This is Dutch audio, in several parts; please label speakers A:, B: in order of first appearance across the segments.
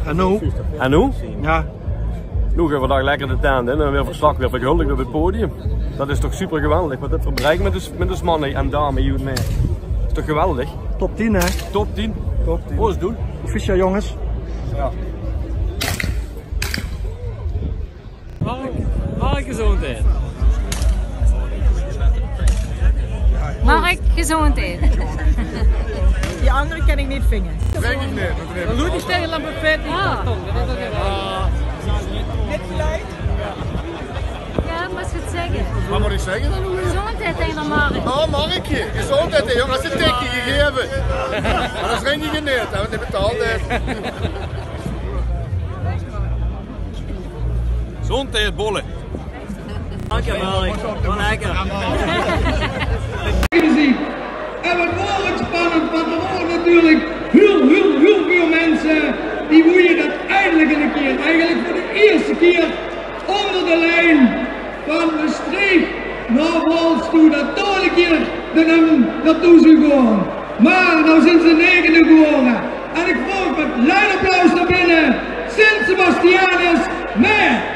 A: En nu?
B: En hoe?
A: Ja.
B: Nu gaan we vandaag lekker de tent in en weer verslag weer verguldigd op het podium. Dat is toch super geweldig, wat dit voor bereik met de mannen en dames hier mee. Dat is toch geweldig?
A: Top 10 hè?
B: Top 10.
A: Top 10.
B: Wat is het doen?
A: Proficiat jongens.
B: Ja.
C: Mark gezondheid.
D: Mark gezondheid.
E: Die andere kan ik niet vingen.
C: Dan doe je tegen een buffet niet.
E: Dit geluid?
D: Ja, dat moet je het zeggen.
F: Wat moet ik zeggen dan?
D: Gezondheid tegen Mark.
F: Oh, Markje, gezondheid, hè, jongen, dat is een tikje gegeven. Maar dat is geen niet geneerd, hè, want die betaalt het.
B: Gezondheid, bollen.
C: Dank je Mark. Wat lekker.
G: En wat wordt spannend, want er worden natuurlijk heel veel mensen die woeien dat eindelijk een keer, eigenlijk voor de eerste keer onder de lijn van de streek naar Wals toe, dat daar een keer naartoe zou gaan. Maar nou zijn ze negende geworden. En ik vroeg met luid applaus naar binnen, Sint Sebastianus Meer.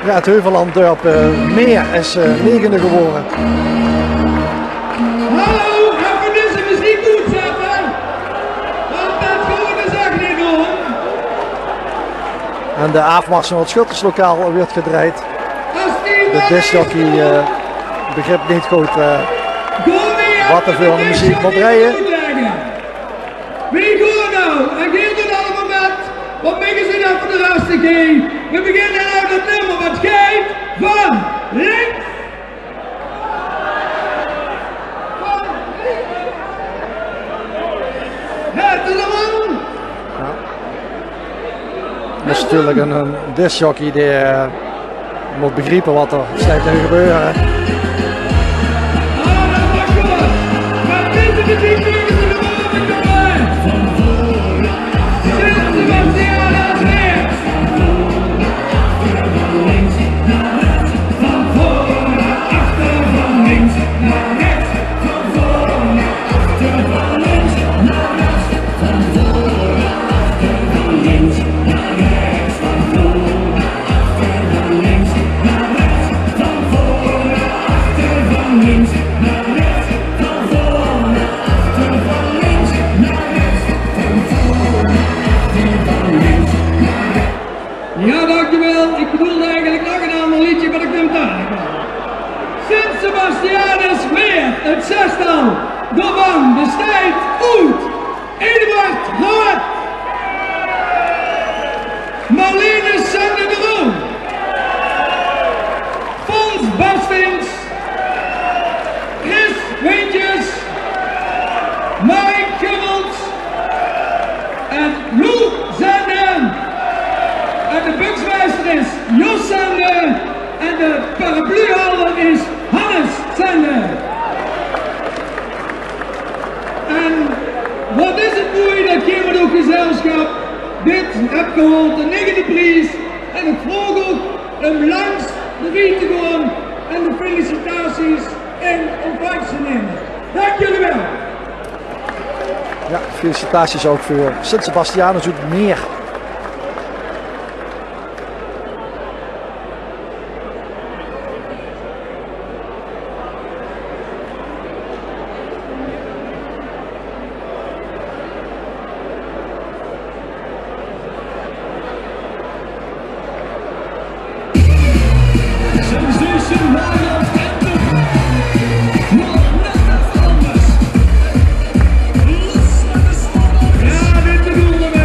A: Ja, het Heuvelland dorp Meer is negende geworden.
G: Hallo, even deze muziek goed zetten. Want dat gewoon is echt niet doen.
A: En de afmars van het schutterslokaal werd gedraaid. De discjockey begrijpt niet goed wat er veel aan de muziek moet rijden.
G: Wie gaat nou? En geeft het allemaal met? Wat maken ze nou voor de laatste keer? We beginnen uit het nummer wat geeft van links. Het is een man.
A: Dat is natuurlijk een discjockey die moet begrijpen wat er steeds nu gebeuren.
G: Maar deze muziek mogen ze de boven komen. Sint Sebastianus Meer. Van voor naar achter, van links naar rechts. Van voor naar achter, van links naar rechts. Van voor naar achter, van links naar rechts. Van voor naar achter, van links naar rechts. Van voor naar achter, van links naar rechts. Van voor naar achter, van links naar rechts. Van voor naar achter, van links naar rechts. Ja, dankjewel. Ik bedoelde eigenlijk nog een ander liedje, maar ik neem het aan. Sint Sebastianus Meer, het zestal. De man bestaat uit Eduard Rood, Marlene Sander de Roon, Fons Bastings, Chris Wintjes, Mike Kummels en Lou Zenden. En de buksmeester is Jos Zenden en de parapluhouder is Hannes Zenden. En wat is het mooi dat je met ook gezelschap dit hebt gehoord, de negende prijs. En ik vroeg ook om langs de rit te gaan en de felicitaties in ontvangst te nemen. Dank jullie wel.
A: Ja, felicitaties ook voor Sint Sebastianus uit Meer.
G: Ja, dit bedoelde we.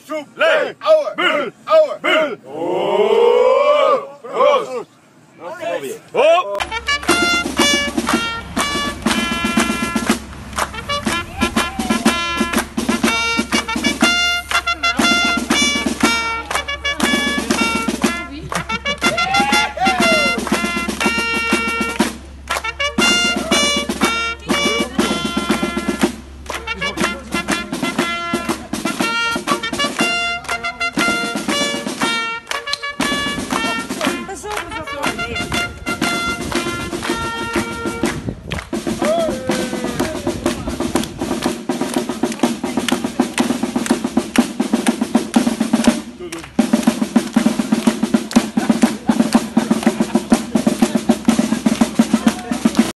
F: Soep, leeg, ouwe, bul, ouwe, bul.